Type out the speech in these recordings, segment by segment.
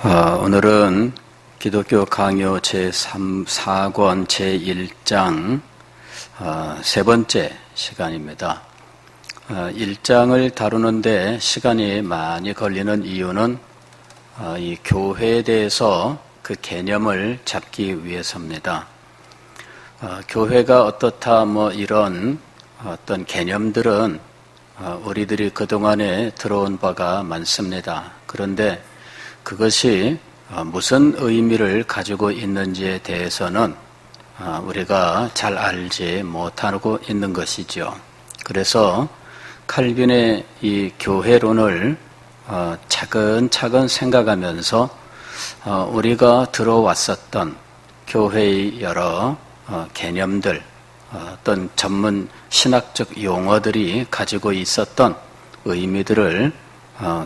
오늘은 기독교 강요 제4권 제1장 세 번째 시간입니다. 1장을 다루는데 시간이 많이 걸리는 이유는 이 교회에 대해서 그 개념을 잡기 위해서입니다. 교회가 어떻다 이런 어떤 개념들은 우리들이 그동안에 들어온 바가 많습니다. 그런데 그것이 무슨 의미를 가지고 있는지에 대해서는 우리가 잘 알지 못하고 있는 것이죠. 그래서 칼빈의 이 교회론을 차근차근 생각하면서 우리가 들어왔었던 교회의 여러 개념들, 어떤 전문 신학적 용어들이 가지고 있었던 의미들을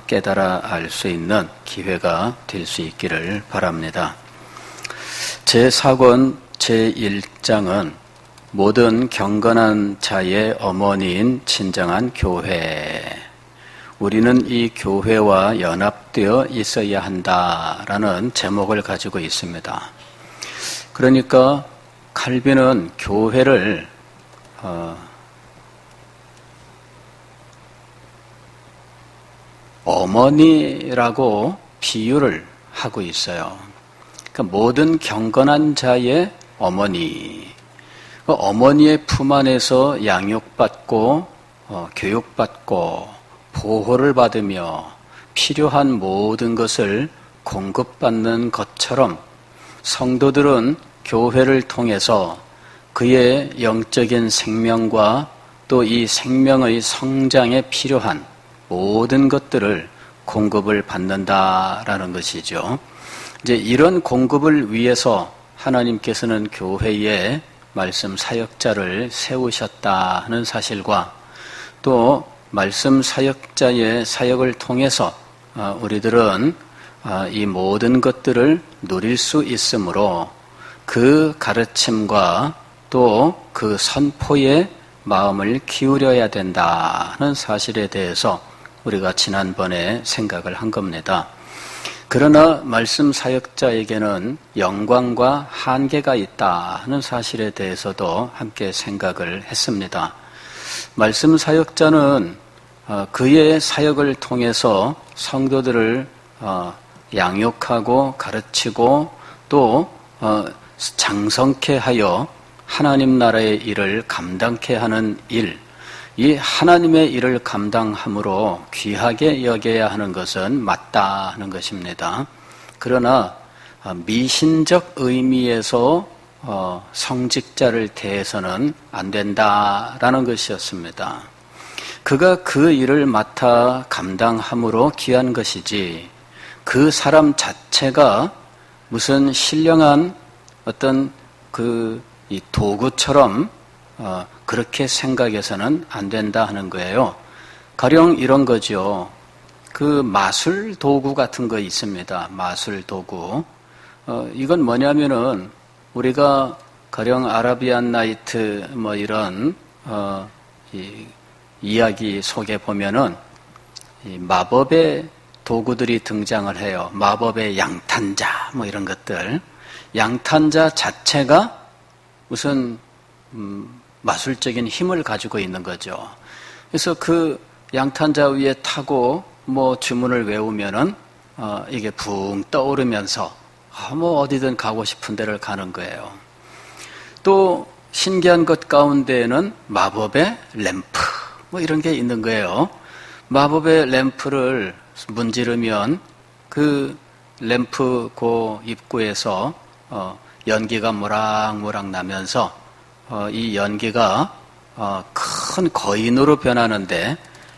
깨달아 알 수 있는 기회가 될 수 있기를 바랍니다. 제4권 제1장은 모든 경건한 자의 어머니인 진정한 교회, 우리는 이 교회와 연합되어 있어야 한다라는 제목을 가지고 있습니다. 그러니까 칼빈은 교회를 어머니라고 비유를 하고 있어요. 그러니까 모든 경건한 자의 어머니, 그 어머니의 품 안에서 양육받고 교육받고 보호를 받으며 필요한 모든 것을 공급받는 것처럼 성도들은 교회를 통해서 그의 영적인 생명과 또 이 생명의 성장에 필요한 모든 것들을 공급을 받는다라는 것이죠. 이제 이런 공급을 위해서 하나님께서는 교회에 말씀 사역자를 세우셨다 하는 사실과 또 말씀 사역자의 사역을 통해서 우리들은 이 모든 것들을 누릴 수 있으므로 그 가르침과 또 그 선포에 마음을 기울여야 된다는 사실에 대해서 우리가 지난번에 생각을 한 겁니다. 그러나 말씀 사역자에게는 영광과 한계가 있다는 사실에 대해서도 함께 생각을 했습니다. 말씀 사역자는 그의 사역을 통해서 성도들을 양육하고 가르치고 또 장성케 하여 하나님 나라의 일을 감당케 하는 일, 이 하나님의 일을 감당함으로 귀하게 여겨야 하는 것은 맞다 하는 것입니다. 그러나 미신적 의미에서 성직자를 대해서는 안 된다라는 것이었습니다. 그가 그 일을 맡아 감당함으로 귀한 것이지 그 사람 자체가 무슨 신령한 어떤 이 도구처럼 그렇게 생각해서는 안 된다 하는 거예요. 가령 이런 거죠. 그 마술 도구 같은 거 있습니다. 마술 도구. 이건 뭐냐면은 우리가 가령 아라비안 나이트 이런 이 이야기 속에 보면은 이 마법의 도구들이 등장을 해요. 마법의 양탄자 이런 것들. 양탄자 자체가 무슨 마술적인 힘을 가지고 있는 거죠. 그래서 그 양탄자 위에 타고 주문을 외우면은 이게 붕 떠오르면서 어디든 가고 싶은 데를 가는 거예요. 또 신기한 것 가운데에는 마법의 램프 이런 게 있는 거예요. 마법의 램프를 문지르면 그 램프 그 입구에서 연기가 모락모락 나면서 이 연기가 큰 거인으로 변하는데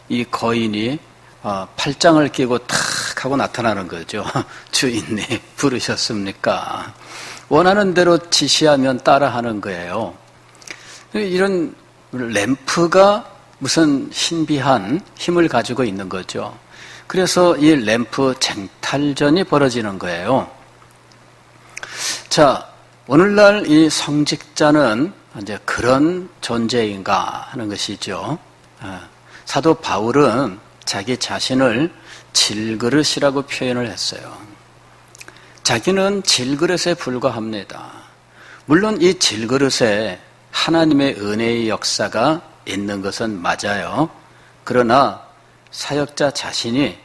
이 거인이 팔짱을 끼고 탁 하고 나타나는 거죠. 주인님 부르셨습니까? 원하는 대로 지시하면 따라하는 거예요. 이런 램프가 무슨 신비한 힘을 가지고 있는 거죠. 그래서 이 램프 쟁탈전이 벌어지는 거예요. 자, 오늘날 이 성직자는 이제 그런 존재인가 하는 것이죠. 사도 바울은 자기 자신을 질그릇이라고 표현을 했어요. 자기는 질그릇에 불과합니다. 물론 이 질그릇에 하나님의 은혜의 역사가 있는 것은 맞아요. 그러나 사역자 자신이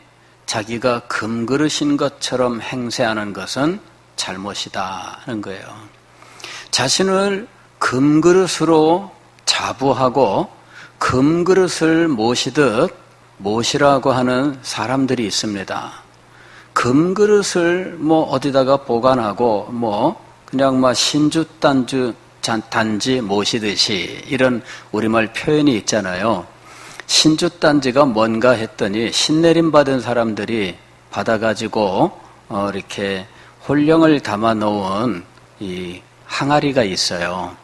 자기가 금그릇인 것처럼 행세하는 것은 잘못이다 하는 거예요. 자신을 금그릇으로 자부하고 금그릇을 모시라고 하는 사람들이 있습니다. 금그릇을 어디다가 보관하고 그냥 단지 모시듯이 이런 우리말 표현이 있잖아요. 신주단지가 뭔가 했더니 신내림 받은 사람들이 받아가지고 이렇게 홀령을 담아 놓은 이 항아리가 있어요.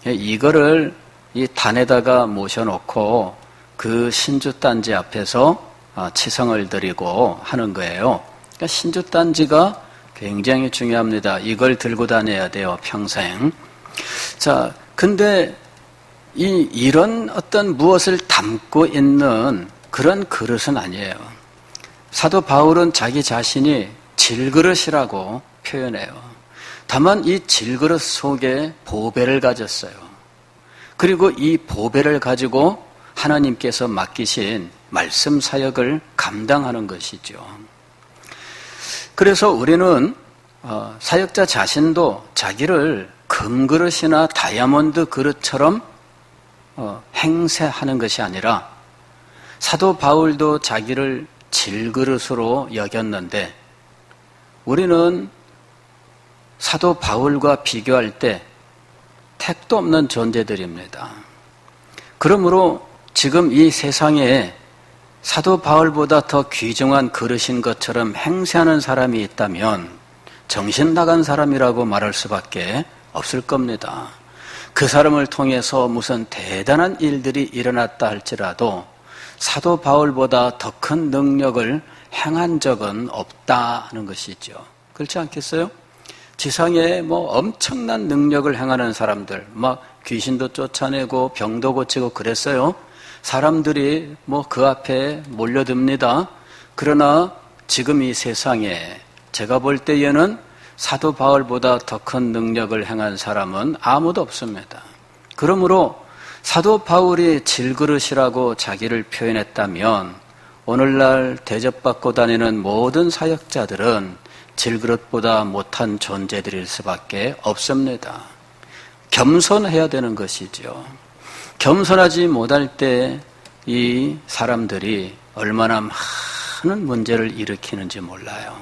이거를 이 단에다가 모셔놓고 그 신주단지 앞에서 치성을 드리고 하는 거예요. 그러니까 신주단지가 굉장히 중요합니다. 이걸 들고 다녀야 돼요, 평생. 자, 근데 이런 어떤 무엇을 담고 있는 그런 그릇은 아니에요. 사도 바울은 자기 자신이 질그릇이라고 표현해요. 다만 이 질그릇 속에 보배를 가졌어요. 그리고 이 보배를 가지고 하나님께서 맡기신 말씀 사역을 감당하는 것이죠. 그래서 우리는 사역자 자신도 자기를 금그릇이나 다이아몬드 그릇처럼 행세하는 것이 아니라 사도 바울도 자기를 질그릇으로 여겼는데 우리는 사도 바울과 비교할 때 택도 없는 존재들입니다. 그러므로 지금 이 세상에 사도 바울보다 더 귀중한 그릇인 것처럼 행세하는 사람이 있다면 정신 나간 사람이라고 말할 수밖에 없을 겁니다. 그 사람을 통해서 무슨 대단한 일들이 일어났다 할지라도 사도 바울보다 더 큰 능력을 행한 적은 없다는 것이죠. 그렇지 않겠어요? 지상에 엄청난 능력을 행하는 사람들, 귀신도 쫓아내고 병도 고치고 그랬어요. 사람들이 그 앞에 몰려듭니다. 그러나 지금 이 세상에 제가 볼 때에는 사도 바울보다 더 큰 능력을 행한 사람은 아무도 없습니다. 그러므로 사도 바울이 질그릇이라고 자기를 표현했다면 오늘날 대접받고 다니는 모든 사역자들은 질그릇보다 못한 존재들일 수밖에 없습니다. 겸손해야 되는 것이죠. 겸손하지 못할 때 이 사람들이 얼마나 많은 문제를 일으키는지 몰라요.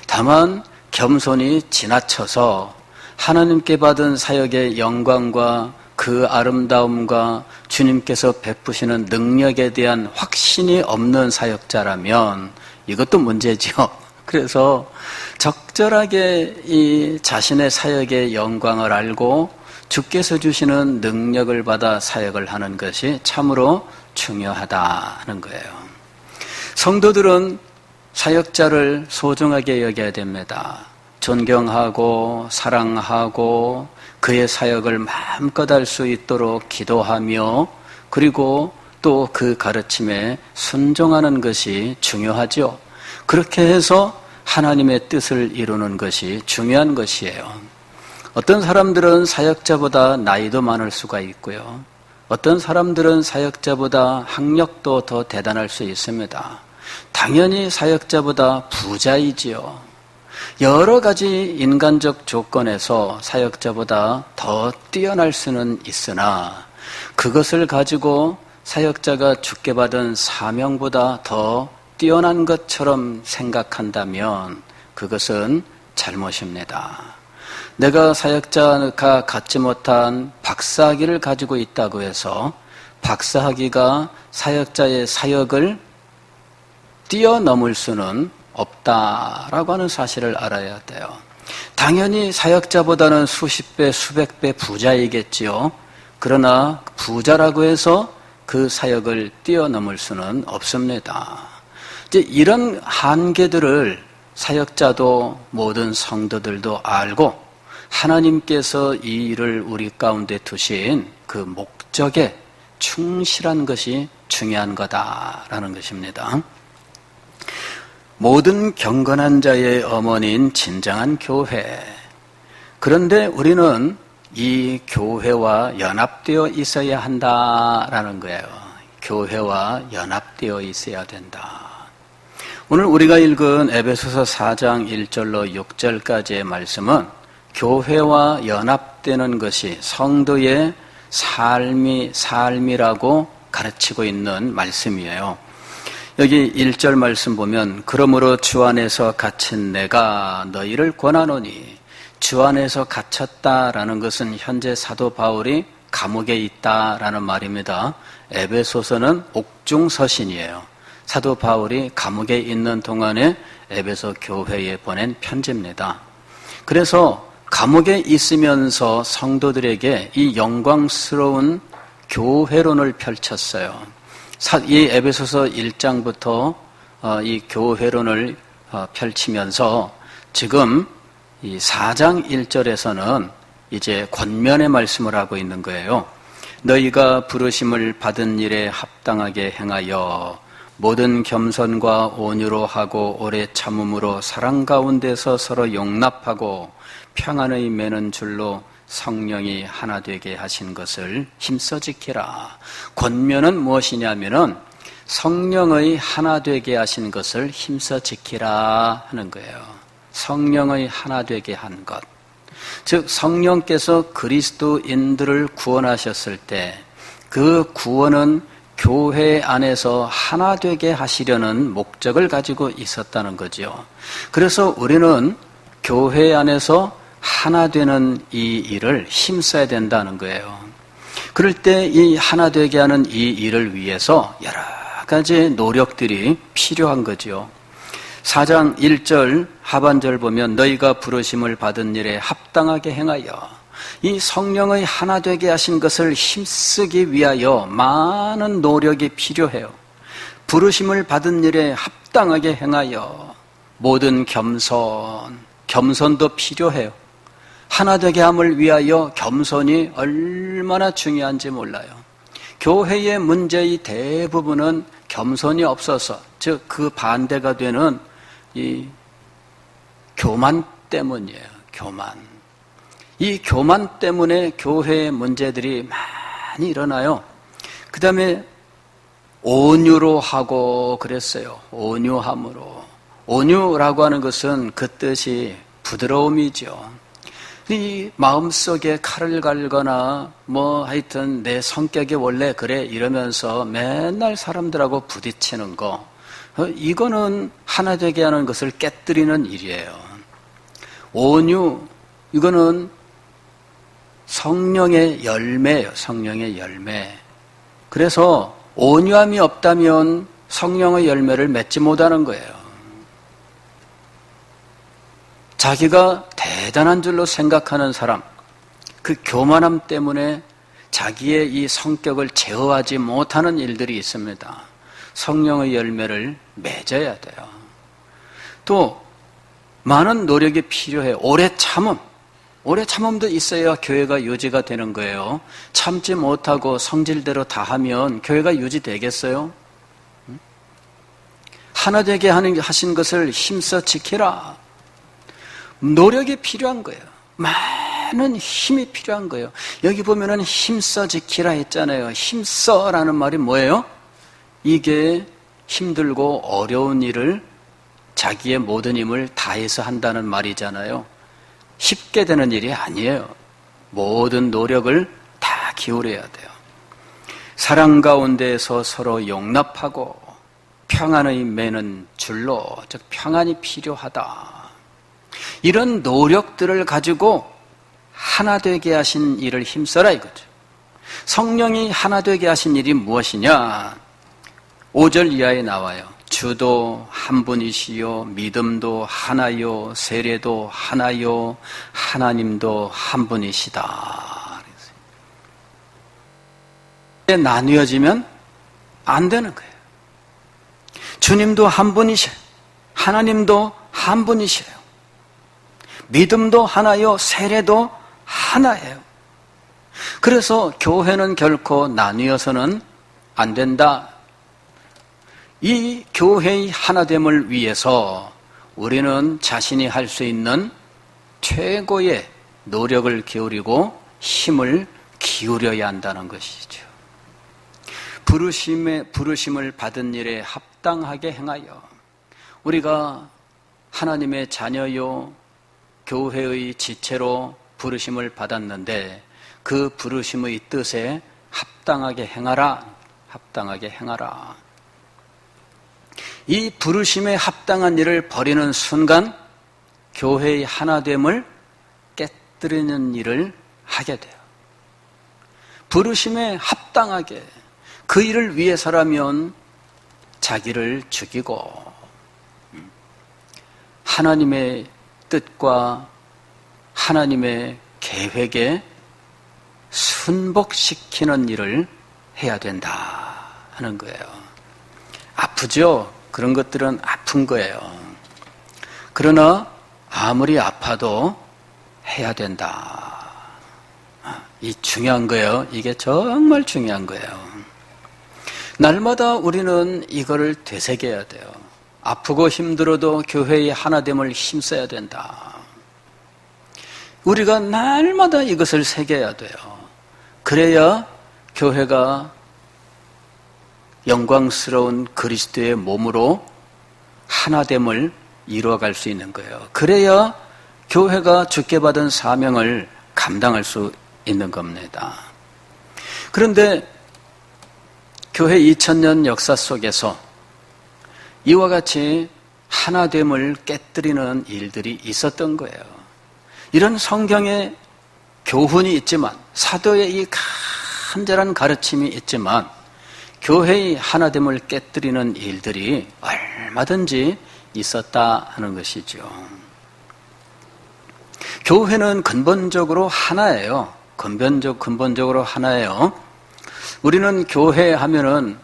다만 겸손이 지나쳐서 하나님께 받은 사역의 영광과 그 아름다움과 주님께서 베푸시는 능력에 대한 확신이 없는 사역자라면 이것도 문제죠. 그래서 적절하게 이 자신의 사역의 영광을 알고 주께서 주시는 능력을 받아 사역을 하는 것이 참으로 중요하다는 거예요. 성도들은 사역자를 소중하게 여겨야 됩니다. 존경하고 사랑하고 그의 사역을 마음껏 할 수 있도록 기도하며 그리고 또 그 가르침에 순종하는 것이 중요하죠. 그렇게 해서 하나님의 뜻을 이루는 것이 중요한 것이에요. 어떤 사람들은 사역자보다 나이도 많을 수가 있고요. 어떤 사람들은 사역자보다 학력도 더 대단할 수 있습니다. 당연히 사역자보다 부자이지요. 여러 가지 인간적 조건에서 사역자보다 더 뛰어날 수는 있으나 그것을 가지고 사역자가 주께 받은 사명보다 더 뛰어난 것처럼 생각한다면 그것은 잘못입니다. 내가 사역자가 갖지 못한 박사학위를 가지고 있다고 해서 박사학위가 사역자의 사역을 뛰어넘을 수는 없다라고 하는 사실을 알아야 돼요. 당연히 사역자보다는 수십 배, 수백 배 부자이겠지요. 그러나 부자라고 해서 그 사역을 뛰어넘을 수는 없습니다. 이제 이런 한계들을 사역자도 모든 성도들도 알고 하나님께서 이 일을 우리 가운데 두신 그 목적에 충실한 것이 중요한 거다라는 것입니다. 모든 경건한 자의 어머니인 진정한 교회. 그런데 우리는 이 교회와 연합되어 있어야 한다라는 거예요. 교회와 연합되어 있어야 된다. 오늘 우리가 읽은 에베소서 4장 1절로 6절까지의 말씀은 교회와 연합되는 것이 성도의 삶이라고 가르치고 있는 말씀이에요. 여기 1절 말씀 보면 그러므로 주 안에서 갇힌 내가 너희를 권하노니, 주 안에서 갇혔다라는 것은 현재 사도 바울이 감옥에 있다라는 말입니다. 에베소서는 옥중서신이에요. 사도 바울이 감옥에 있는 동안에 에베소 교회에 보낸 편지입니다. 그래서 감옥에 있으면서 성도들에게 이 영광스러운 교회론을 펼쳤어요. 이 에베소서 1장부터 이 교회론을 펼치면서 지금 이 4장 1절에서는 이제 권면의 말씀을 하고 있는 거예요. 너희가 부르심을 받은 일에 합당하게 행하여 모든 겸손과 온유로 하고 오래 참음으로 사랑 가운데서 서로 용납하고 평안의 매는 줄로 성령이 하나 되게 하신 것을 힘써 지키라. 권면은 무엇이냐면은 성령의 하나 되게 하신 것을 힘써 지키라 하는 거예요. 성령의 하나 되게 한 것. 즉 성령께서 그리스도인들을 구원하셨을 때 그 구원은 교회 안에서 하나 되게 하시려는 목적을 가지고 있었다는 거죠. 그래서 우리는 교회 안에서 하나 되는 이 일을 힘써야 된다는 거예요. 그럴 때 이 하나 되게 하는 이 일을 위해서 여러 가지 노력들이 필요한 거죠. 4장 1절 하반절 보면 너희가 부르심을 받은 일에 합당하게 행하여, 이 성령의 하나 되게 하신 것을 힘쓰기 위하여 많은 노력이 필요해요. 부르심을 받은 일에 합당하게 행하여 모든 겸손도 필요해요. 하나 되게 함을 위하여 겸손이 얼마나 중요한지 몰라요. 교회의 문제의 대부분은 겸손이 없어서, 즉 그 반대가 되는 이 교만 때문이에요. 교만. 이 교만 때문에 교회의 문제들이 많이 일어나요. 그 다음에 온유로 하고 그랬어요. 온유함으로. 온유라고 하는 것은 그 뜻이 부드러움이죠. 이 마음속에 칼을 갈거나 하여튼 내 성격이 원래 그래 이러면서 맨날 사람들하고 부딪히는 거, 이거는 하나 되게 하는 것을 깨뜨리는 일이에요. 온유, 이거는 성령의 열매예요. 성령의 열매. 그래서 온유함이 없다면 성령의 열매를 맺지 못하는 거예요. 자기가 대단한 줄로 생각하는 사람, 그 교만함 때문에 자기의 이 성격을 제어하지 못하는 일들이 있습니다. 성령의 열매를 맺어야 돼요. 또 많은 노력이 필요해요. 오래 참음도 있어야 교회가 유지가 되는 거예요. 참지 못하고 성질대로 다 하면 교회가 유지되겠어요? 하나 되게 하신 것을 힘써 지키라. 노력이 필요한 거예요. 많은 힘이 필요한 거예요. 여기 보면은 힘써 지키라 했잖아요. 힘써라는 말이 뭐예요? 이게 힘들고 어려운 일을 자기의 모든 힘을 다해서 한다는 말이잖아요. 쉽게 되는 일이 아니에요. 모든 노력을 다 기울여야 돼요. 사랑 가운데서 서로 용납하고 평안의 매는 줄로, 즉 평안이 필요하다. 이런 노력들을 가지고 하나 되게 하신 일을 힘써라 이거죠. 성령이 하나 되게 하신 일이 무엇이냐? 5절 이하에 나와요. 주도 한 분이시요, 믿음도 하나요, 세례도 하나요, 하나님도 한 분이시다. 나뉘어지면 안 되는 거예요. 주님도 한 분이셔요. 하나님도 한 분이셔요. 믿음도 하나요, 세례도 하나예요. 그래서 교회는 결코 나뉘어서는 안 된다. 이 교회의 하나됨을 위해서 우리는 자신이 할 수 있는 최고의 노력을 기울이고 힘을 기울여야 한다는 것이죠. 부르심을 받은 일에 합당하게 행하여 우리가 하나님의 자녀요 교회의 지체로 부르심을 받았는데 그 부르심의 뜻에 합당하게 행하라. 합당하게 행하라. 이 부르심에 합당한 일을 벌이는 순간 교회의 하나됨을 깨뜨리는 일을 하게 돼요. 부르심에 합당하게 그 일을 위해서라면 자기를 죽이고 하나님의 뜻과 하나님의 계획에 순복시키는 일을 해야 된다 하는 거예요. 아프죠? 그런 것들은 아픈 거예요. 그러나 아무리 아파도 해야 된다. 이 중요한 거예요. 이게 정말 중요한 거예요. 날마다 우리는 이거를 되새겨야 돼요. 아프고 힘들어도 교회의 하나됨을 힘써야 된다. 우리가 날마다 이것을 새겨야 돼요. 그래야 교회가 영광스러운 그리스도의 몸으로 하나됨을 이루어갈 수 있는 거예요. 그래야 교회가 주께 받은 사명을 감당할 수 있는 겁니다. 그런데 교회 2000년 역사 속에서 이와 같이 하나됨을 깨뜨리는 일들이 있었던 거예요. 이런 성경의 교훈이 있지만, 사도의 이 간절한 가르침이 있지만 교회의 하나됨을 깨뜨리는 일들이 얼마든지 있었다 하는 것이죠. 교회는 근본적으로 하나예요. 근본적으로 하나예요. 우리는 교회 하면은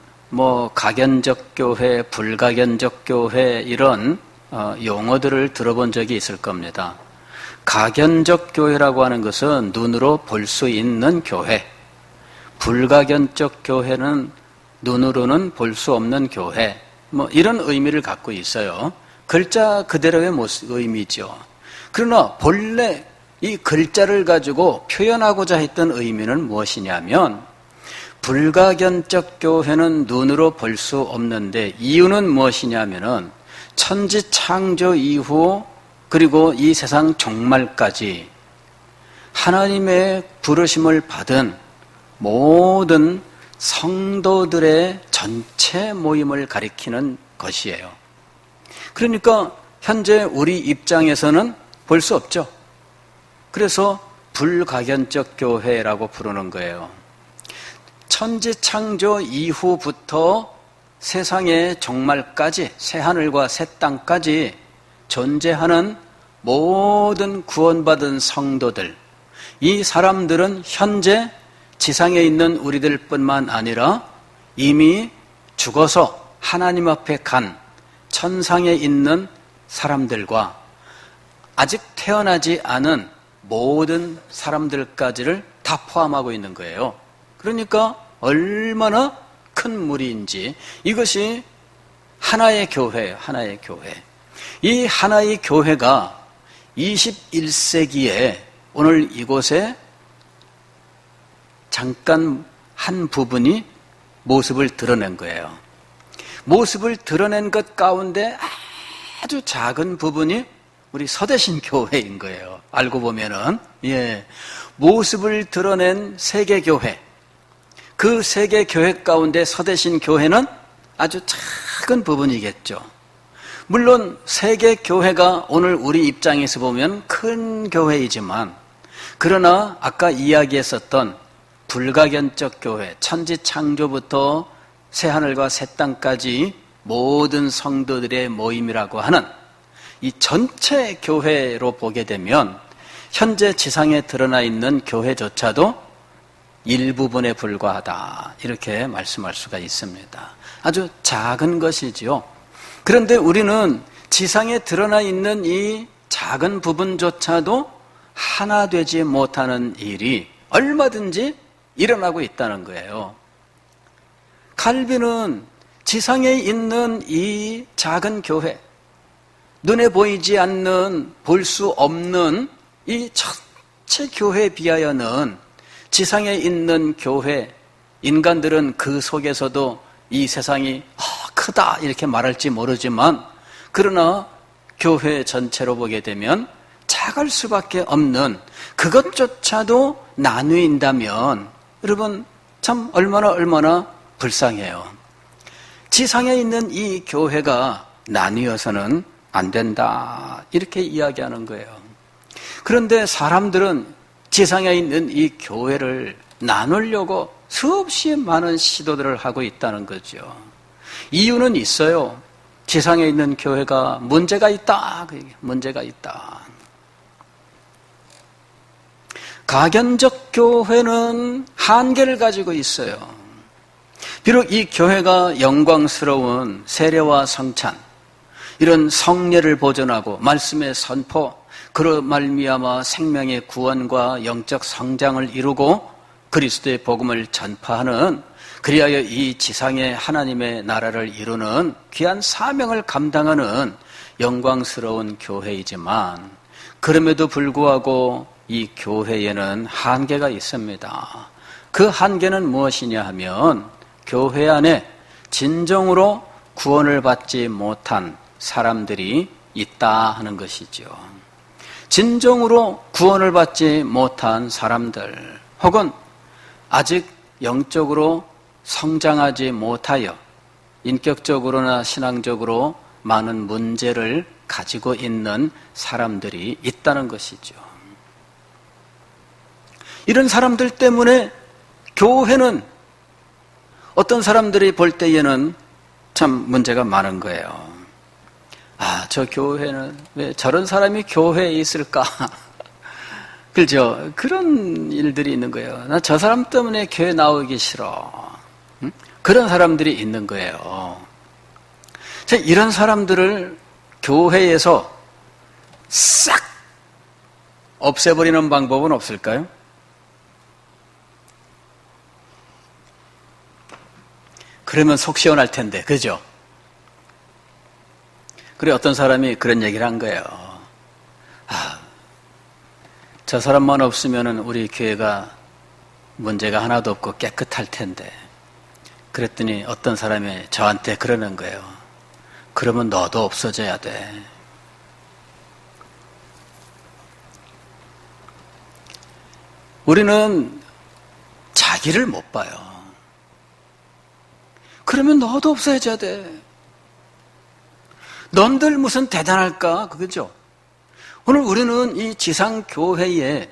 가견적 교회, 불가견적 교회 이런 용어들을 들어본 적이 있을 겁니다. 가견적 교회라고 하는 것은 눈으로 볼 수 있는 교회, 불가견적 교회는 눈으로는 볼 수 없는 교회, 이런 의미를 갖고 있어요. 글자 그대로의 의미죠. 그러나 본래 이 글자를 가지고 표현하고자 했던 의미는 무엇이냐면, 불가견적 교회는 눈으로 볼 수 없는데 이유는 무엇이냐면은 천지 창조 이후 그리고 이 세상 종말까지 하나님의 부르심을 받은 모든 성도들의 전체 모임을 가리키는 것이에요. 그러니까 현재 우리 입장에서는 볼 수 없죠. 그래서 불가견적 교회라고 부르는 거예요. 천지 창조 이후부터 세상의 종말까지, 새하늘과 새 땅까지 존재하는 모든 구원받은 성도들, 이 사람들은 현재 지상에 있는 우리들뿐만 아니라 이미 죽어서 하나님 앞에 간 천상에 있는 사람들과 아직 태어나지 않은 모든 사람들까지를 다 포함하고 있는 거예요. 그러니까 얼마나 큰 무리인지, 이것이 하나의 교회예요. 하나의 교회. 이 하나의 교회가 21세기에 오늘 이곳에 잠깐 한 부분이 모습을 드러낸 거예요. 모습을 드러낸 것 가운데 아주 작은 부분이 우리 서대신 교회인 거예요. 알고 보면은, 모습을 드러낸 세계교회, 그 세계교회 가운데 서대신 교회는 아주 작은 부분이겠죠. 물론 세계교회가 오늘 우리 입장에서 보면 큰 교회이지만, 그러나 아까 이야기했었던 불가견적 교회, 천지 창조부터 새하늘과 새 땅까지 모든 성도들의 모임이라고 하는 이 전체 교회로 보게 되면 현재 지상에 드러나 있는 교회조차도 일부분에 불과하다, 이렇게 말씀할 수가 있습니다. 아주 작은 것이지요. 그런데 우리는 지상에 드러나 있는 이 작은 부분조차도 하나 되지 못하는 일이 얼마든지 일어나고 있다는 거예요. 칼빈은 지상에 있는 이 작은 교회, 눈에 보이지 않는, 볼 수 없는 이 전체 교회에 비하여는 지상에 있는 교회, 인간들은 그 속에서도 이 세상이 크다 이렇게 말할지 모르지만, 그러나 교회 전체로 보게 되면 작을 수밖에 없는, 그것조차도 나누인다면 여러분 참 얼마나 불쌍해요. 지상에 있는 이 교회가 나뉘어서는 안 된다 이렇게 이야기하는 거예요. 그런데 사람들은 지상에 있는 이 교회를 나누려고 수없이 많은 시도들을 하고 있다는 거죠. 이유는 있어요. 지상에 있는 교회가 문제가 있다. 문제가 있다. 가견적 교회는 한계를 가지고 있어요. 비록 이 교회가 영광스러운 세례와 성찬, 이런 성례를 보존하고 말씀의 선포, 그로 말미암아 생명의 구원과 영적 성장을 이루고 그리스도의 복음을 전파하는, 그리하여 이 지상의 하나님의 나라를 이루는 귀한 사명을 감당하는 영광스러운 교회이지만, 그럼에도 불구하고 이 교회에는 한계가 있습니다. 그 한계는 무엇이냐 하면, 교회 안에 진정으로 구원을 받지 못한 사람들이 있다 하는 것이죠. 진정으로 구원을 받지 못한 사람들, 혹은 아직 영적으로 성장하지 못하여 인격적으로나 신앙적으로 많은 문제를 가지고 있는 사람들이 있다는 것이죠. 이런 사람들 때문에 교회는 어떤 사람들이 볼 때에는 참 문제가 많은 거예요. 저 교회는 왜 저런 사람이 교회에 있을까? 그죠? 그런 일들이 있는 거예요. 나 저 사람 때문에 교회 나오기 싫어. 그런 사람들이 있는 거예요. 이런 사람들을 교회에서 싹 없애버리는 방법은 없을까요? 그러면 속 시원할 텐데, 그죠? 그래, 어떤 사람이 그런 얘기를 한 거예요. 저 사람만 없으면 우리 교회가 문제가 하나도 없고 깨끗할 텐데. 그랬더니 어떤 사람이 저한테 그러는 거예요. 그러면 너도 없어져야 돼. 우리는 자기를 못 봐요. 그러면 너도 없어져야 돼. 넌들 무슨 대단할까? 그거죠? 오늘 우리는 이 지상교회에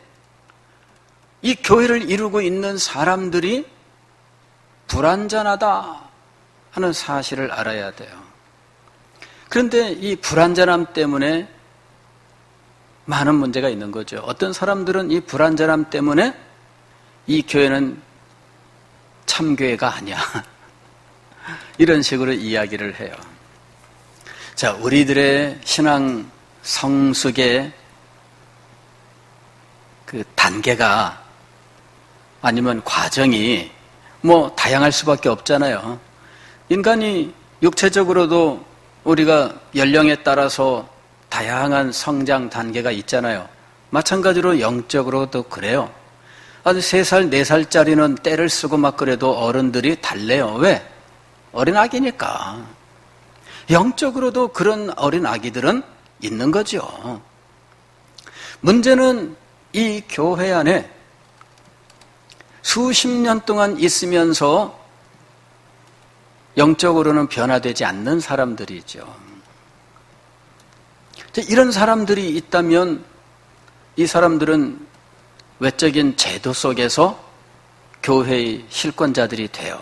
이 교회를 이루고 있는 사람들이 불완전하다 하는 사실을 알아야 돼요. 그런데 이 불완전함 때문에 많은 문제가 있는 거죠. 어떤 사람들은 이 불완전함 때문에 이 교회는 참교회가 아니야. 이런 식으로 이야기를 해요. 자, 우리들의 신앙 성숙의 그 단계가 아니면 과정이 다양할 수밖에 없잖아요. 인간이 육체적으로도 우리가 연령에 따라서 다양한 성장 단계가 있잖아요. 마찬가지로 영적으로도 그래요. 아주 3살, 4살짜리는 떼를 쓰고 막 그래도 어른들이 달래요. 왜? 어린아기니까. 영적으로도 그런 어린아기들은 있는 거죠. 문제는 이 교회 안에 수십 년 동안 있으면서 영적으로는 변화되지 않는 사람들이죠. 이런 사람들이 있다면 이 사람들은 외적인 제도 속에서 교회의 실권자들이 돼요.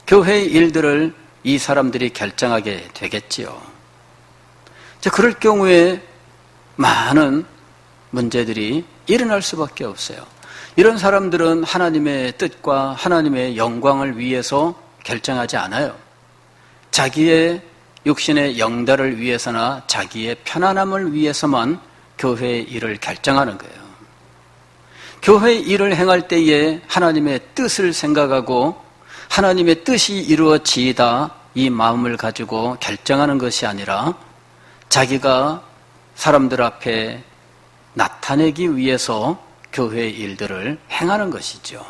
교회의 일들을 이 사람들이 결정하게 되겠지요. 그럴 경우에 많은 문제들이 일어날 수밖에 없어요. 이런 사람들은 하나님의 뜻과 하나님의 영광을 위해서 결정하지 않아요. 자기의 육신의 영달을 위해서나 자기의 편안함을 위해서만 교회의 일을 결정하는 거예요. 교회의 일을 행할 때에 하나님의 뜻을 생각하고 하나님의 뜻이 이루어지이다 이 마음을 가지고 결정하는 것이 아니라 자기가 사람들 앞에 나타내기 위해서 교회의 일들을 행하는 것이죠.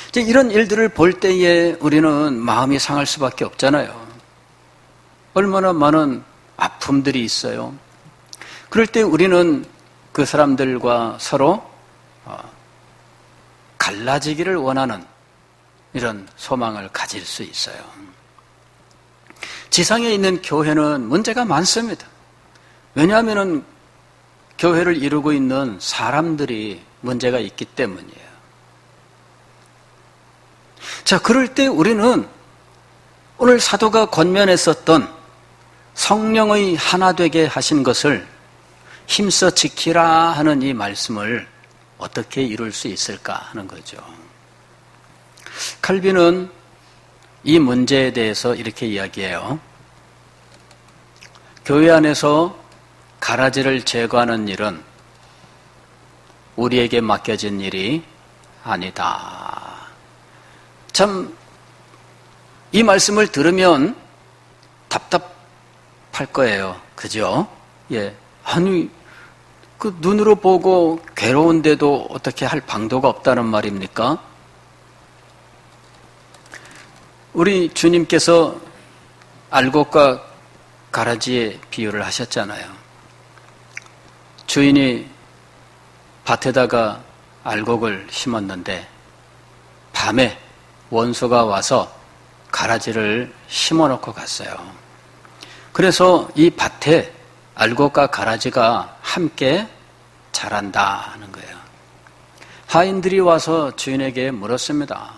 이제 이런 일들을 볼 때에 우리는 마음이 상할 수밖에 없잖아요. 얼마나 많은 아픔들이 있어요. 그럴 때 우리는 그 사람들과 서로 갈라지기를 원하는 이런 소망을 가질 수 있어요. 지상에 있는 교회는 문제가 많습니다. 왜냐하면 교회를 이루고 있는 사람들이 문제가 있기 때문이에요. 자, 그럴 때 우리는 오늘 사도가 권면했었던 성령의 하나 되게 하신 것을 힘써 지키라 하는 이 말씀을 어떻게 이룰 수 있을까 하는 거죠. 칼빈은 이 문제에 대해서 이렇게 이야기해요. 교회 안에서 가라지를 제거하는 일은 우리에게 맡겨진 일이 아니다. 참, 이 말씀을 들으면 답답할 거예요. 그죠? 예. 아니, 그 눈으로 보고 괴로운데도 어떻게 할 방도가 없다는 말입니까? 우리 주님께서 알곡과 가라지의 비유를 하셨잖아요. 주인이 밭에다가 알곡을 심었는데 밤에 원수가 와서 가라지를 심어놓고 갔어요. 그래서 이 밭에 알곡과 가라지가 함께 자란다 하는 거예요. 하인들이 와서 주인에게 물었습니다.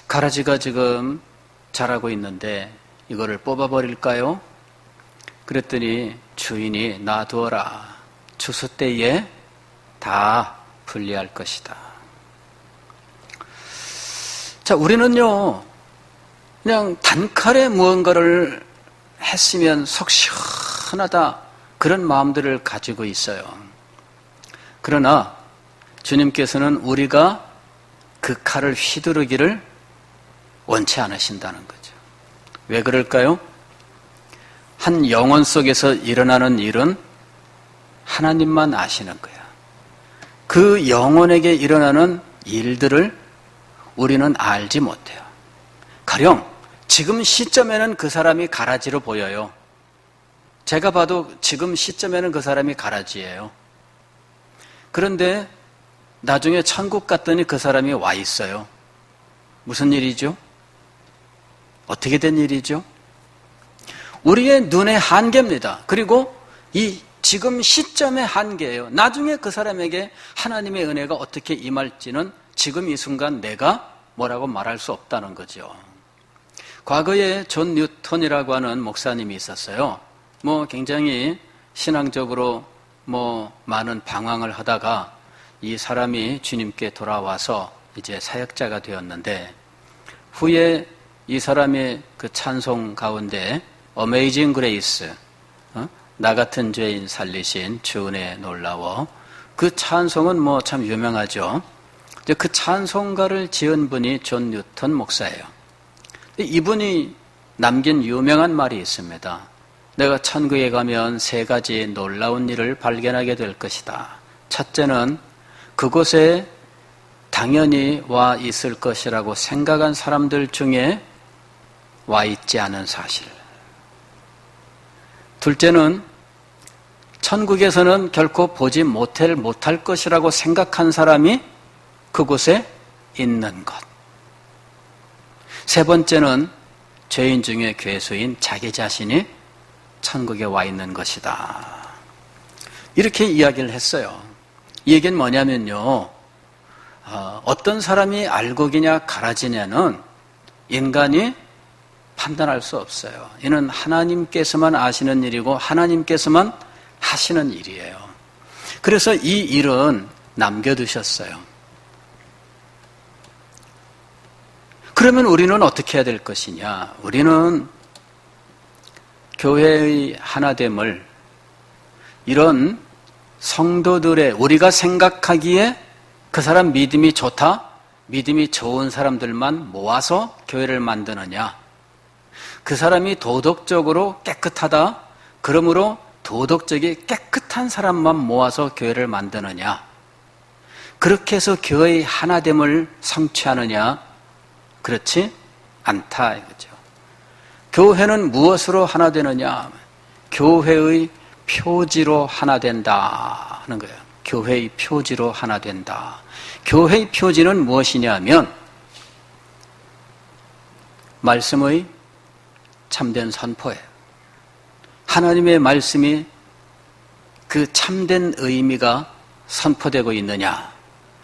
가라지가 지금 자라고 있는데 이거를 뽑아버릴까요? 그랬더니 주인이 놔두어라. 추수 때에 다 분리할 것이다. 자, 우리는요, 그냥 단칼에 무언가를 했으면 속 시원하다. 그런 마음들을 가지고 있어요. 그러나 주님께서는 우리가 그 칼을 휘두르기를 원치 않으신다는 거죠. 왜 그럴까요? 한 영혼 속에서 일어나는 일은 하나님만 아시는 거예요. 그 영혼에게 일어나는 일들을 우리는 알지 못해요. 가령 지금 시점에는 그 사람이 가라지로 보여요. 제가 봐도 지금 시점에는 그 사람이 가라지예요. 그런데 나중에 천국 갔더니 그 사람이 와 있어요. 무슨 일이죠? 어떻게 된 일이죠? 우리의 눈의 한계입니다. 그리고 이 지금 시점의 한계예요. 나중에 그 사람에게 하나님의 은혜가 어떻게 임할지는 지금 이 순간 내가 뭐라고 말할 수 없다는 거죠. 과거에 존 뉴턴이라고 하는 목사님이 있었어요. 굉장히 신앙적으로 많은 방황을 하다가 이 사람이 주님께 돌아와서 이제 사역자가 되었는데, 후에 이 사람의 그 찬송 가운데 어메이징 그레이스, 나 같은 죄인 살리신 주 은혜 놀라워, 그 찬송은 참 유명하죠. 그 찬송가를 지은 분이 존 뉴턴 목사예요. 이분이 남긴 유명한 말이 있습니다. 내가 천국에 가면 3가지 놀라운 일을 발견하게 될 것이다. 첫째는 그곳에 당연히 와 있을 것이라고 생각한 사람들 중에 와 있지 않은 사실. 둘째는 천국에서는 결코 보지 못할 것이라고 생각한 사람이 그곳에 있는 것. 세 번째는 죄인 중에 괴수인 자기 자신이 천국에 와 있는 것이다. 이렇게 이야기를 했어요. 이 얘기는 뭐냐면요, 어떤 사람이 알곡이냐 가라지냐는 인간이 판단할 수 없어요. 이는 하나님께서만 아시는 일이고 하나님께서만 하시는 일이에요. 그래서 이 일은 남겨두셨어요. 그러면 우리는 어떻게 해야 될 것이냐? 우리는 교회의 하나됨을 이런 성도들의, 우리가 생각하기에 그 사람 믿음이 좋다, 믿음이 좋은 사람들만 모아서 교회를 만드느냐? 그 사람이 도덕적으로 깨끗하다. 그러므로 도덕적이 깨끗한 사람만 모아서 교회를 만드느냐? 그렇게 해서 교회의 하나됨을 성취하느냐? 그렇지 않다 이거죠. 교회는 무엇으로 하나 되느냐? 교회의 표지로 하나 된다 하는 거예요. 교회의 표지로 하나 된다. 교회의 표지는 무엇이냐면 말씀의 참된 선포예요. 하나님의 말씀이 그 참된 의미가 선포되고 있느냐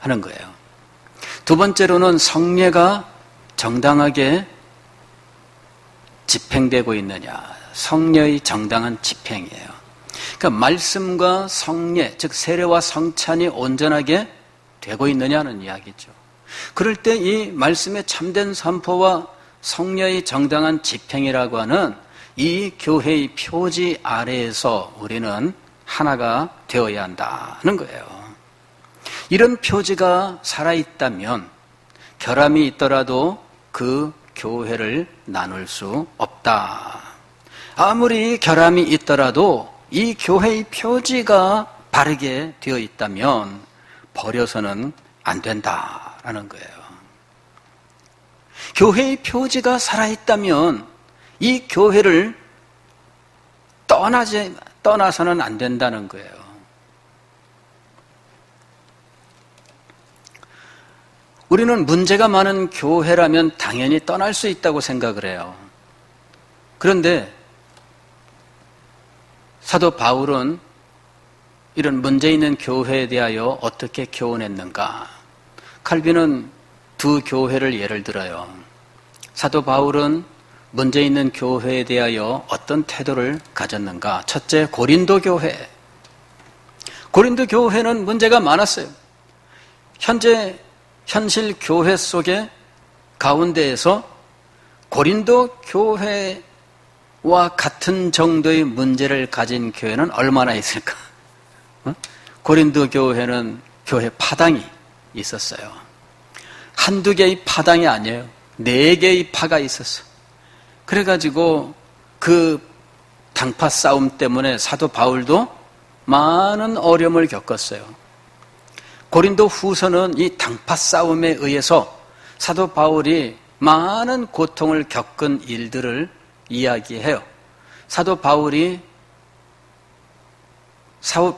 하는 거예요. 두 번째로는 성례가 정당하게 집행되고 있느냐. 성례의 정당한 집행이에요. 그러니까 말씀과 성례, 즉 세례와 성찬이 온전하게 되고 있느냐는 이야기죠. 그럴 때 이 말씀의 참된 선포와 성례의 정당한 집행이라고 하는 이 교회의 표지 아래에서 우리는 하나가 되어야 한다는 거예요. 이런 표지가 살아있다면 결함이 있더라도 그 교회를 나눌 수 없다. 아무리 결함이 있더라도 이 교회의 표지가 바르게 되어 있다면 버려서는 안 된다라는 거예요. 교회의 표지가 살아있다면 이 교회를 떠나서는 안 된다는 거예요. 우리는 문제가 많은 교회라면 당연히 떠날 수 있다고 생각을 해요. 그런데 사도 바울은 이런 문제 있는 교회에 대하여 어떻게 교훈했는가? 칼빈은 두 교회를 예를 들어요. 사도 바울은 문제 있는 교회에 대하여 어떤 태도를 가졌는가? 첫째, 고린도 교회. 고린도 교회는 문제가 많았어요. 현실 교회 속에 가운데에서 고린도 교회와 같은 정도의 문제를 가진 교회는 얼마나 있을까? 고린도 교회는 교회 파당이 있었어요. 한두 개의 파당이 아니에요. 4개의 파가 있었어요. 그래가지고 그 당파 싸움 때문에 사도 바울도 많은 어려움을 겪었어요. 고린도 후서는 이 당파 싸움에 의해서 사도 바울이 많은 고통을 겪은 일들을 이야기해요. 사도 바울이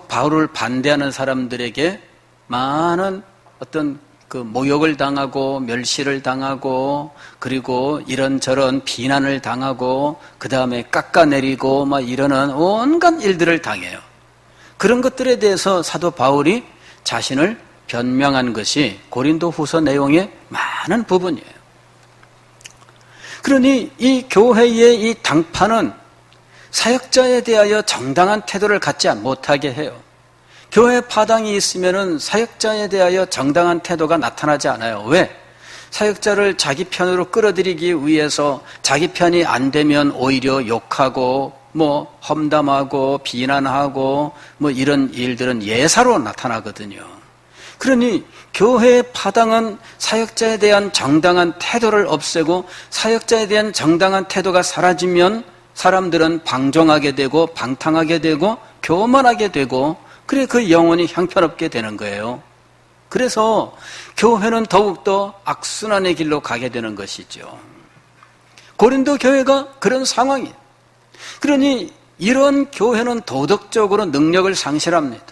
바울을 반대하는 사람들에게 많은 어떤 그 모욕을 당하고 멸시를 당하고 그리고 이런저런 비난을 당하고 그 다음에 깎아내리고 막 이러는 온갖 일들을 당해요. 그런 것들에 대해서 사도 바울이 자신을 변명한 것이 고린도 후서 내용의 많은 부분이에요. 그러니 이 교회의 이 당파는 사역자에 대하여 정당한 태도를 갖지 못하게 해요. 교회 파당이 있으면은 사역자에 대하여 정당한 태도가 나타나지 않아요. 왜? 사역자를 자기 편으로 끌어들이기 위해서 자기 편이 안 되면 오히려 욕하고 뭐 험담하고 비난하고 뭐 이런 일들은 예사로 나타나거든요. 그러니 교회의 파당은 사역자에 대한 정당한 태도를 없애고 사역자에 대한 정당한 태도가 사라지면 사람들은 방종하게 되고 방탕하게 되고 교만하게 되고 그래 그 영혼이 형편없게 되는 거예요. 그래서 교회는 더욱더 악순환의 길로 가게 되는 것이죠. 고린도 교회가 그런 상황이에요. 그러니 이런 교회는 도덕적으로 능력을 상실합니다.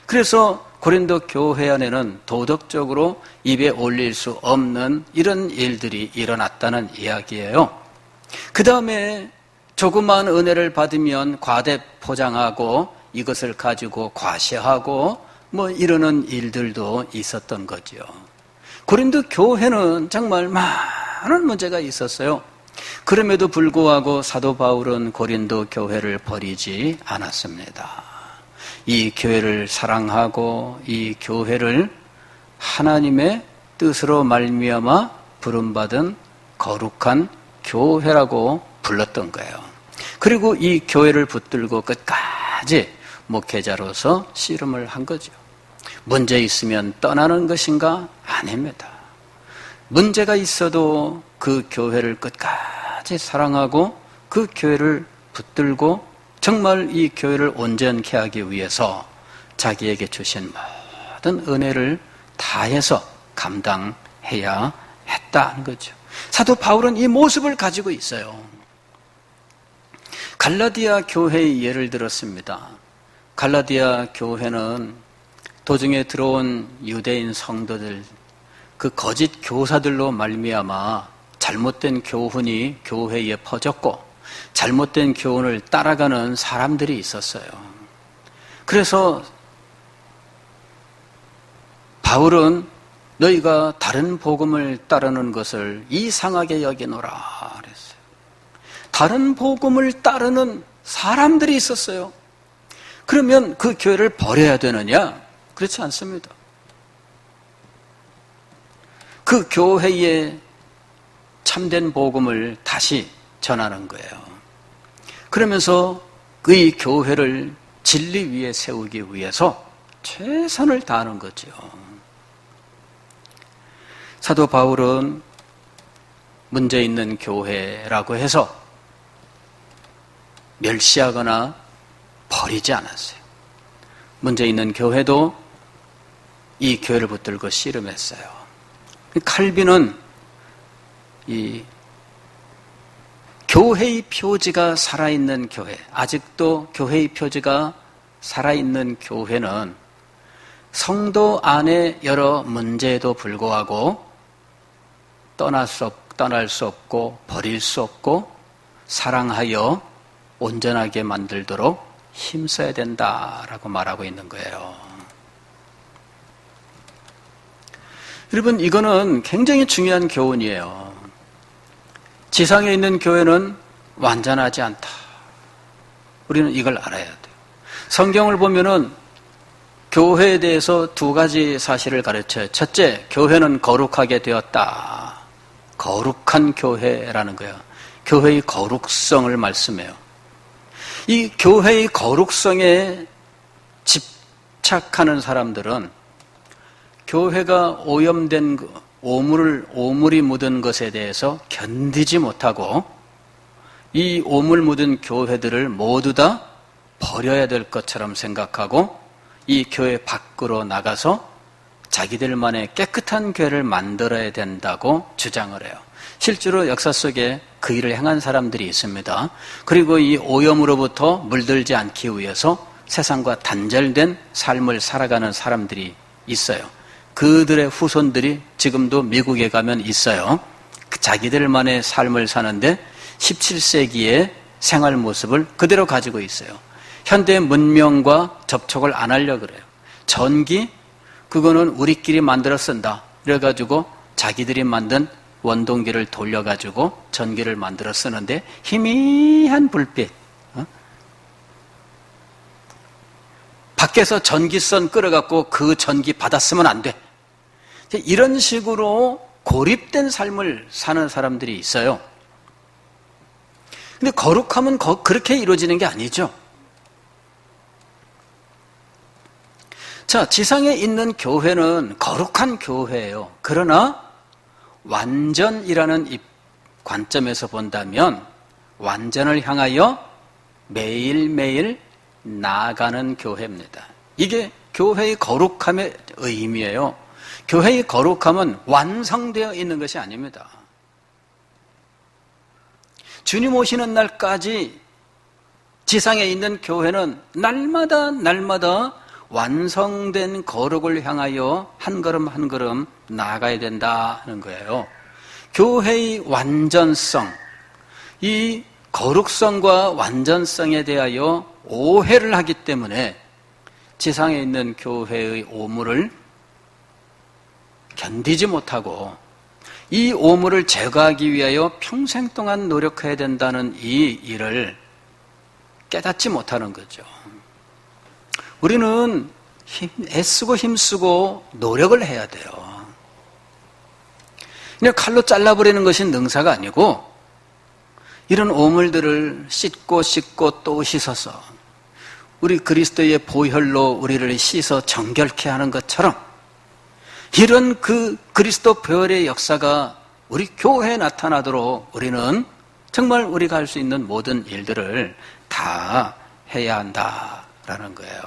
그래서 고린도 교회 안에는 도덕적으로 입에 올릴 수 없는 이런 일들이 일어났다는 이야기예요. 그 다음에 조그마한 은혜를 받으면 과대 포장하고 이것을 가지고 과시하고 뭐 이러는 일들도 있었던 거죠. 고린도 교회는 정말 많은 문제가 있었어요. 그럼에도 불구하고 사도 바울은 고린도 교회를 버리지 않았습니다. 이 교회를 사랑하고 이 교회를 하나님의 뜻으로 말미암아 부름받은 거룩한 교회라고 불렀던 거예요. 그리고 이 교회를 붙들고 끝까지 목회자로서 씨름을 한 거죠. 문제 있으면 떠나는 것인가? 아닙니다. 문제가 있어도 그 교회를 끝까지 사랑하고 그 교회를 붙들고 정말 이 교회를 온전케 하기 위해서 자기에게 주신 모든 은혜를 다해서 감당해야 했다는 거죠. 사도 바울은 이 모습을 가지고 있어요. 갈라디아 교회의 예를 들었습니다. 갈라디아 교회는 도중에 들어온 유대인 성도들, 그 거짓 교사들로 말미암아 잘못된 교훈이 교회에 퍼졌고 잘못된 교훈을 따라가는 사람들이 있었어요. 그래서 바울은 너희가 다른 복음을 따르는 것을 이상하게 여기노라 그랬어요. 다른 복음을 따르는 사람들이 있었어요. 그러면 그 교회를 버려야 되느냐? 그렇지 않습니다. 그 교회에 참된 복음을 다시 전하는 거예요. 그러면서 그 교회를 진리 위에 세우기 위해서 최선을 다하는 거죠. 사도 바울은 문제 있는 교회라고 해서 멸시하거나 버리지 않았어요. 문제 있는 교회도 이 교회를 붙들고 씨름했어요. 칼빈은 이 교회의 표지가 살아있는 교회, 아직도 교회의 표지가 살아있는 교회는 성도 안에 여러 문제에도 불구하고 떠날 수 없고 버릴 수 없고 사랑하여 온전하게 만들도록 힘써야 된다라고 말하고 있는 거예요. 여러분, 이거는 굉장히 중요한 교훈이에요. 지상에 있는 교회는 완전하지 않다. 우리는 이걸 알아야 돼요. 성경을 보면은 교회에 대해서 두 가지 사실을 가르쳐요. 첫째, 교회는 거룩하게 되었다. 거룩한 교회라는 거예요. 교회의 거룩성을 말씀해요. 이 교회의 거룩성에 집착하는 사람들은 교회가 오염된 오물이 묻은 것에 대해서 견디지 못하고 이 오물 묻은 교회들을 모두 다 버려야 될 것처럼 생각하고 이 교회 밖으로 나가서 자기들만의 깨끗한 교회를 만들어야 된다고 주장을 해요. 실제로 역사 속에 그 일을 행한 사람들이 있습니다. 그리고 이 오염으로부터 물들지 않기 위해서 세상과 단절된 삶을 살아가는 사람들이 있어요. 그들의 후손들이 지금도 미국에 가면 있어요. 자기들만의 삶을 사는데 17세기의 생활 모습을 그대로 가지고 있어요. 현대 문명과 접촉을 안 하려고 그래요. 전기, 그거는 우리끼리 만들어 쓴다. 그래가지고 자기들이 만든 원동기를 돌려가지고 전기를 만들어 쓰는데 희미한 불빛. 밖에서 전기선 끌어갖고 그 전기 받았으면 안 돼. 이런 식으로 고립된 삶을 사는 사람들이 있어요. 근데 거룩함은 그렇게 이루어지는 게 아니죠. 자, 지상에 있는 교회는 거룩한 교회예요. 그러나 완전이라는 관점에서 본다면 완전을 향하여 매일매일 나아가는 교회입니다. 이게 교회의 거룩함의 의미예요. 교회의 거룩함은 완성되어 있는 것이 아닙니다. 주님 오시는 날까지 지상에 있는 교회는 날마다 완성된 거룩을 향하여 한 걸음 한 걸음 나아가야 된다는 거예요. 교회의 완전성, 이 거룩성과 완전성에 대하여 오해를 하기 때문에 지상에 있는 교회의 오물을 견디지 못하고 이 오물을 제거하기 위하여 평생 동안 노력해야 된다는 이 일을 깨닫지 못하는 거죠. 우리는 애쓰고 힘쓰고 노력을 해야 돼요. 그냥 칼로 잘라버리는 것이 능사가 아니고 이런 오물들을 씻고 또 씻어서 우리 그리스도의 보혈로 우리를 씻어 정결케 하는 것처럼 이런 그 그리스도 보혈의 역사가 우리 교회에 나타나도록 우리는 정말 우리가 할 수 있는 모든 일들을 다 해야 한다라는 거예요.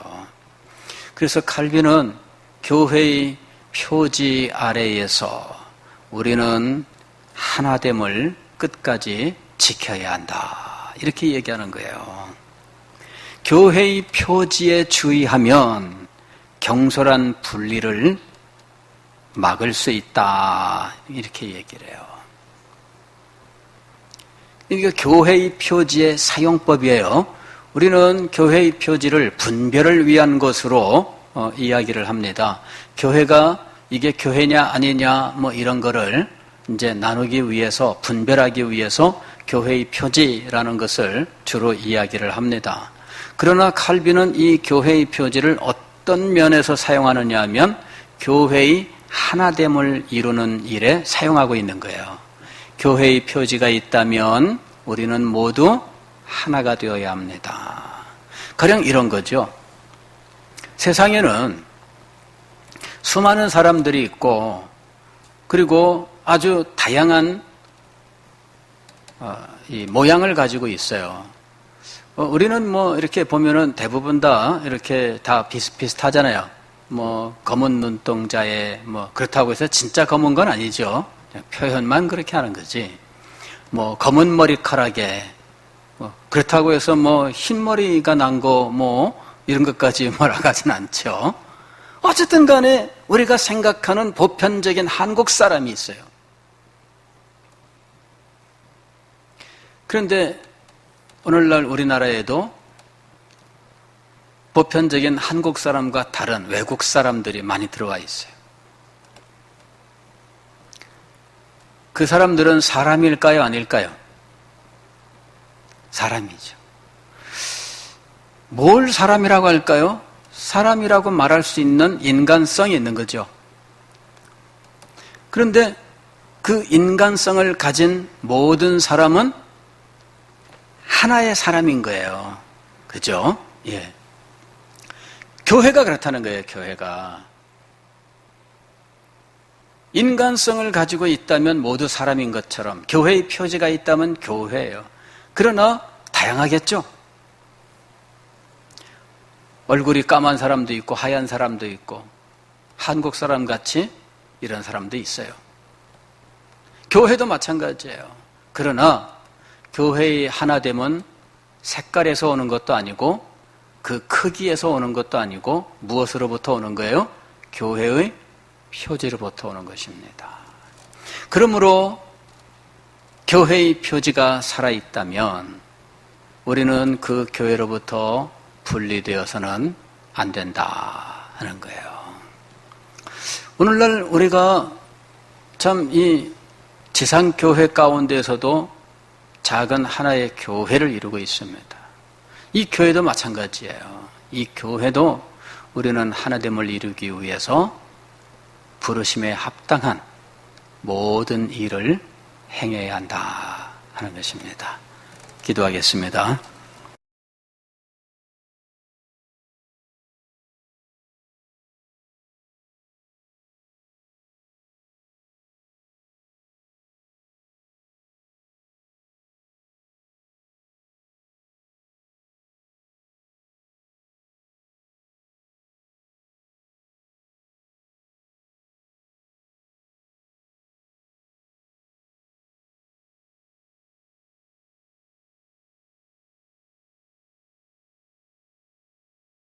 그래서 칼빈은 교회의 표지 아래에서 우리는 하나됨을 끝까지 지켜야 한다. 이렇게 얘기하는 거예요. 교회의 표지에 주의하면 경솔한 분리를 막을 수 있다. 이렇게 얘기를 해요. 이게 교회의 표지의 사용법이에요. 우리는 교회의 표지를 분별을 위한 것으로 이야기를 합니다. 교회가 이게 교회냐 아니냐 뭐 이런 거를 이제 나누기 위해서, 분별하기 위해서 교회의 표지라는 것을 주로 이야기를 합니다. 그러나 칼빈은 이 교회의 표지를 어떤 면에서 사용하느냐 하면 교회의 하나됨을 이루는 일에 사용하고 있는 거예요. 교회의 표지가 있다면 우리는 모두 하나가 되어야 합니다. 가령 이런 거죠. 세상에는 수많은 사람들이 있고, 그리고 아주 다양한 이 모양을 가지고 있어요. 우리는 뭐 이렇게 보면은 대부분 다 이렇게 다 비슷비슷하잖아요. 뭐 검은 눈동자에 뭐 그렇다고 해서 진짜 검은 건 아니죠. 표현만 그렇게 하는 거지. 뭐 검은 머리카락에 뭐 그렇다고 해서 뭐 흰머리가 난 거 뭐 이런 것까지 뭐라고 하진 않죠. 어쨌든 간에 우리가 생각하는 보편적인 한국 사람이 있어요. 그런데 오늘날 우리나라에도 보편적인 한국 사람과 다른 외국 사람들이 많이 들어와 있어요. 그 사람들은 사람일까요? 아닐까요? 사람이죠. 뭘 사람이라고 할까요? 사람이라고 말할 수 있는 인간성이 있는 거죠. 그런데 그 인간성을 가진 모든 사람은 하나의 사람인 거예요. 그죠? 예. 교회가 그렇다는 거예요, 교회가. 인간성을 가지고 있다면 모두 사람인 것처럼 교회의 표지가 있다면 교회예요. 그러나 다양하겠죠? 얼굴이 까만 사람도 있고 하얀 사람도 있고 한국 사람 같이 이런 사람도 있어요. 교회도 마찬가지예요. 그러나 교회의 하나됨은 색깔에서 오는 것도 아니고 그 크기에서 오는 것도 아니고 무엇으로부터 오는 거예요? 교회의 표지로부터 오는 것입니다. 그러므로 교회의 표지가 살아있다면 우리는 그 교회로부터 분리되어서는 안 된다 하는 거예요. 오늘날 우리가 참 이 지상교회 가운데에서도 작은 하나의 교회를 이루고 있습니다. 이 교회도 마찬가지예요. 이 교회도 우리는 하나됨을 이루기 위해서 부르심에 합당한 모든 일을 행해야 한다 하는 것입니다. 기도하겠습니다.